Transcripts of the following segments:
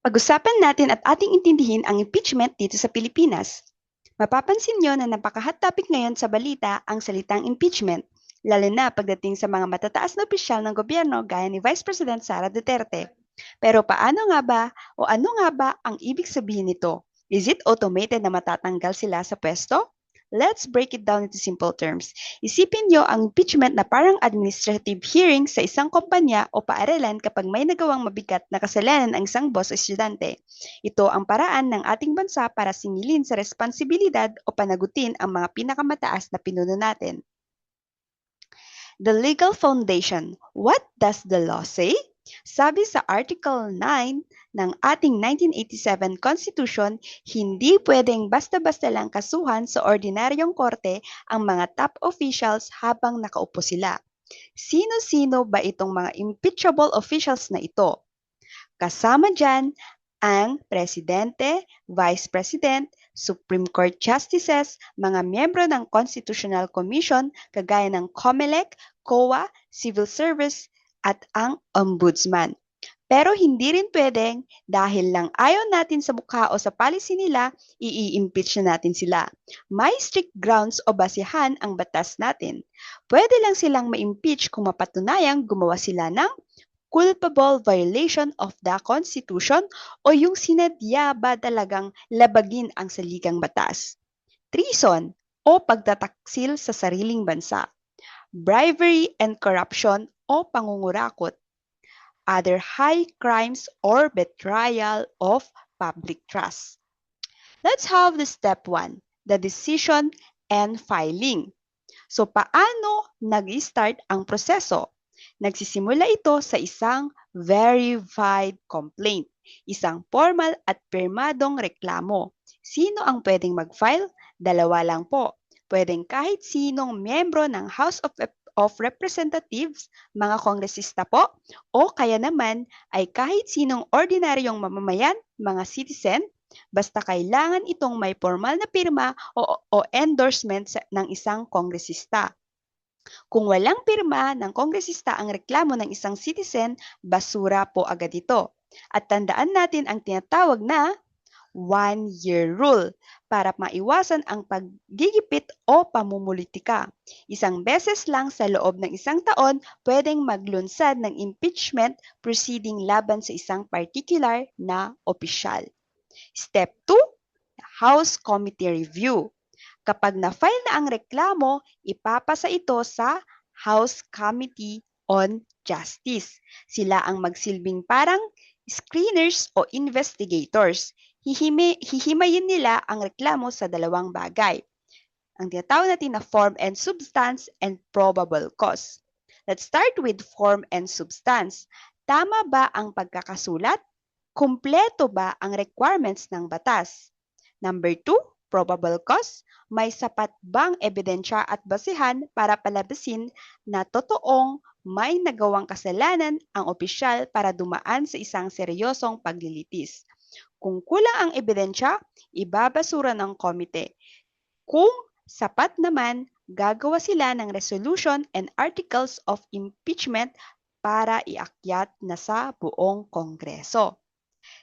Pag-usapan natin at ating intindihin ang impeachment dito sa Pilipinas. Mapapansin nyo na napaka-hot topic ngayon sa balita ang salitang impeachment, lalo na pagdating sa mga matataas na opisyal ng gobyerno gaya ni Vice President Sara Duterte. Pero paano nga ba o ano nga ba ang ibig sabihin nito? Is it automated na matatanggal sila sa pwesto? Let's break it down into simple terms. Isipin nyo ang impeachment na parang administrative hearing sa isang kumpanya o paaralan kapag may nagawang mabigat na kasalanan ang isang boss o estudyante. Ito ang paraan ng ating bansa para singilin sa responsibilidad o panagutin ang mga pinakamataas na pinuno natin. The legal foundation. What does the law say? Sabi sa Article 9 ng ating 1987 Constitution, hindi pwedeng basta-basta lang kasuhan sa ordinaryong korte ang mga top officials habang nakaupo sila. Sino-sino ba itong mga impeachable officials na ito? Kasama dyan ang Presidente, Vice President, Supreme Court Justices, mga miyembro ng Constitutional Commission kagaya ng COMELEC, COA, Civil Service, at ang Ombudsman. Pero hindi rin pwedeng dahil lang ayaw natin sa mukha o sa policy nila, i-impeach na natin sila. May strict grounds o basihan ang batas natin. Pwede lang silang ma-impeach kung mapatunayang gumawa sila ng culpable violation of the Constitution o yung sinadya ba talagang labagin ang saligang batas. Treason o pagtataksil sa sariling bansa. Bribery and corruption o pangungurakot. Other high crimes or betrayal of public trust. Let's have the step 1, the decision and filing. So paano nag-start ang proseso? Nagsisimula ito sa isang verified complaint, isang formal at pirmadong reklamo. Sino ang pwedeng mag-file? Dalawa lang po. Pwedeng kahit sinong miyembro ng House of Representatives, mga kongresista po, o kaya naman ay kahit sinong ordinaryong mamamayan, mga citizen, basta kailangan itong may formal na pirma o endorsement ng isang kongresista. Kung walang pirma ng kongresista ang reklamo ng isang citizen, basura po agad ito. At tandaan natin ang tinatawag na one-year rule para maiwasan ang paggigipit o pamumulitika. Isang beses lang sa loob ng isang taon pwedeng maglunsad ng impeachment proceeding laban sa isang particular na opisyal. Step 2, House Committee Review. Kapag na-file na ang reklamo, ipapasa ito sa House Committee on Justice. Sila ang magsilbing parang screeners o investigators. Hihimayin nila ang reklamo sa dalawang bagay. Ang tinatawag natin na form and substance and probable cause. Let's start with form and substance. Tama ba ang pagkakasulat? Kumpleto ba ang requirements ng batas? Number 2, probable cause. May sapat bang ebidensya at basihan para palabasin na totoong may nagawang kasalanan ang opisyal para dumaan sa isang seryosong paglilitis? Kung kulang ang ebidensya, ibabasura ng komite. Kung sapat naman, gagawa sila ng resolution and articles of impeachment para iakyat na sa buong Kongreso.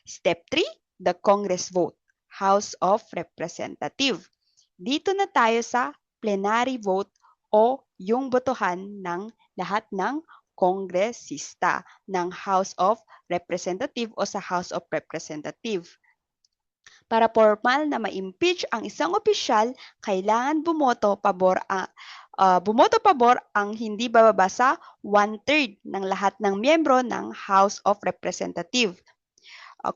Step 3, the Congress vote, House of Representative. Dito na tayo sa plenary vote o yung botohan ng lahat ng kongresista ng House of Representative o sa House of Representative. Para formal na ma-impeach ang isang opisyal, kailangan bumoto pabor ang hindi bababa sa 1/3 ng lahat ng miyembro ng House of Representative.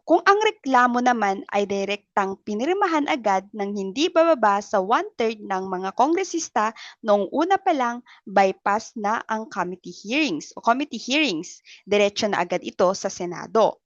Kung ang reklamo naman ay direktang pinirmahan agad ng hindi bababa sa 1/3 ng mga kongresista, noong una pa lang bypass na ang committee hearings. Diretso na agad ito sa Senado.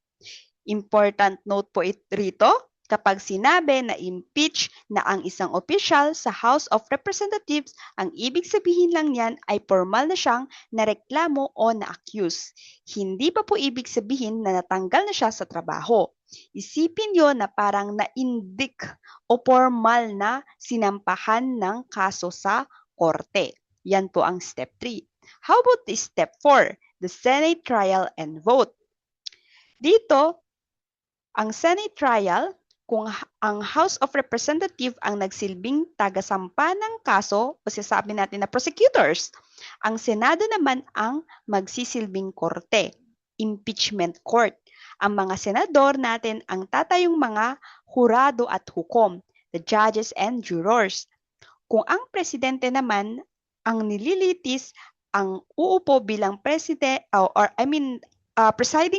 Important note po rito, kapag sinabi na impeach na ang isang opisyal sa House of Representatives, ang ibig sabihin lang niyan ay formal na siyang nareklamo o na-accuse. Hindi pa po ibig sabihin na natanggal na siya sa trabaho. Isipin nyo na parang na-indict o formal na sinampahan ng kaso sa korte. Yan po ang step 3. How about the step 4, the Senate trial and vote? Dito, Ang Senate trial, kung ang House of Representatives ang nagsilbing tagasampa ng kaso o sasabi natin na prosecutors, ang Senado naman ang magsisilbing korte, impeachment court. Ang mga senador natin ang tatayong mga hurado at hukom, the judges and jurors. Kung ang presidente naman ang nililitis, ang uupo bilang presiding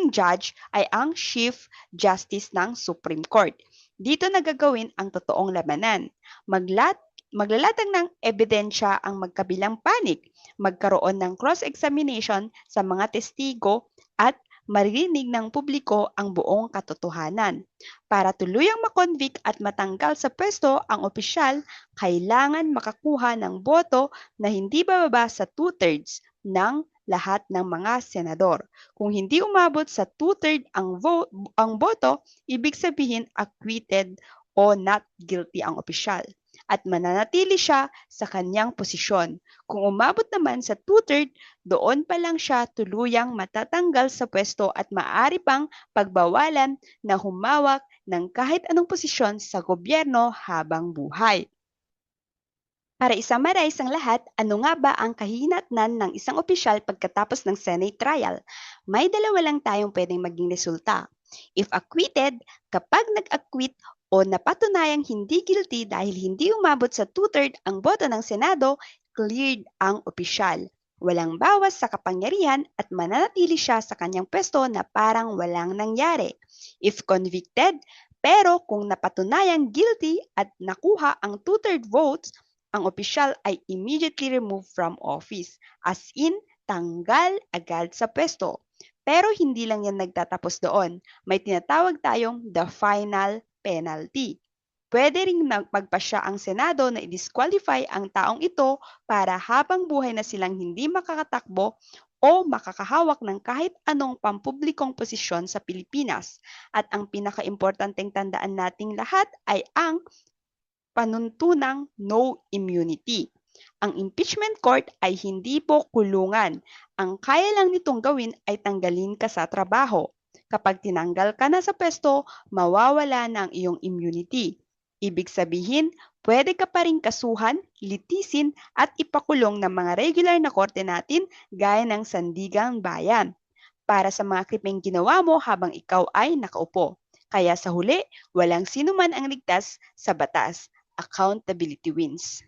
judge ay ang Chief Justice ng Supreme Court. Dito nagagawin ang totoong labanan. Maglalatag ng ebidensya ang magkabilang panig, magkaroon ng cross-examination sa mga testigo at marinig ng publiko ang buong katotohanan. Para tuluyang makonvict at matanggal sa pwesto ang opisyal, kailangan makakuha ng boto na hindi bababa sa 2/3 ng lahat ng mga senador. Kung hindi umabot sa 2/3 ang boto, ibig sabihin acquitted o not guilty ang opisyal at mananatili siya sa kanyang posisyon. Kung umabot naman sa 2/3, doon pa lang siya tuluyang matatanggal sa pwesto at maaari pang pagbawalan na humawak ng kahit anong posisyon sa gobyerno habang buhay. Para i-summarize ang lahat, ano nga ba ang kahinatnan ng isang opisyal pagkatapos ng Senate trial? May dalawa lang tayong pwedeng maging resulta. If acquitted, kapag nag-acquit o napatunayang hindi guilty dahil hindi umabot sa 2/3 ang boto ng Senado, cleared ang opisyal. Walang bawas sa kapangyarihan at mananatili siya sa kanyang pwesto na parang walang nangyari. If convicted, pero kung napatunayang guilty at nakuha ang 2/3 votes, ang opisyal ay immediately removed from office, as in, tanggal agad sa pwesto. Pero hindi lang yan nagtatapos doon. May tinatawag tayong the final penalty. Pwede ring magpasya ang Senado na i-disqualify ang taong ito para habang buhay na silang hindi makakatakbo o makakahawak ng kahit anong pampublikong posisyon sa Pilipinas. At ang pinakaimportanteng tandaan nating lahat ay ang panuntunang no immunity. Ang impeachment court ay hindi po kulungan. Ang kaya lang nitong gawin ay tanggalin ka sa trabaho. Kapag tinanggal ka na sa pwesto, mawawala na ang iyong immunity. Ibig sabihin, pwede ka pa rin kasuhan, litisin at ipakulong ng mga regular na korte natin gaya ng Sandigang Bayan para sa mga krimeng ginawa mo habang ikaw ay nakaupo. Kaya sa huli, walang sino man ang ligtas sa batas. Accountability wins.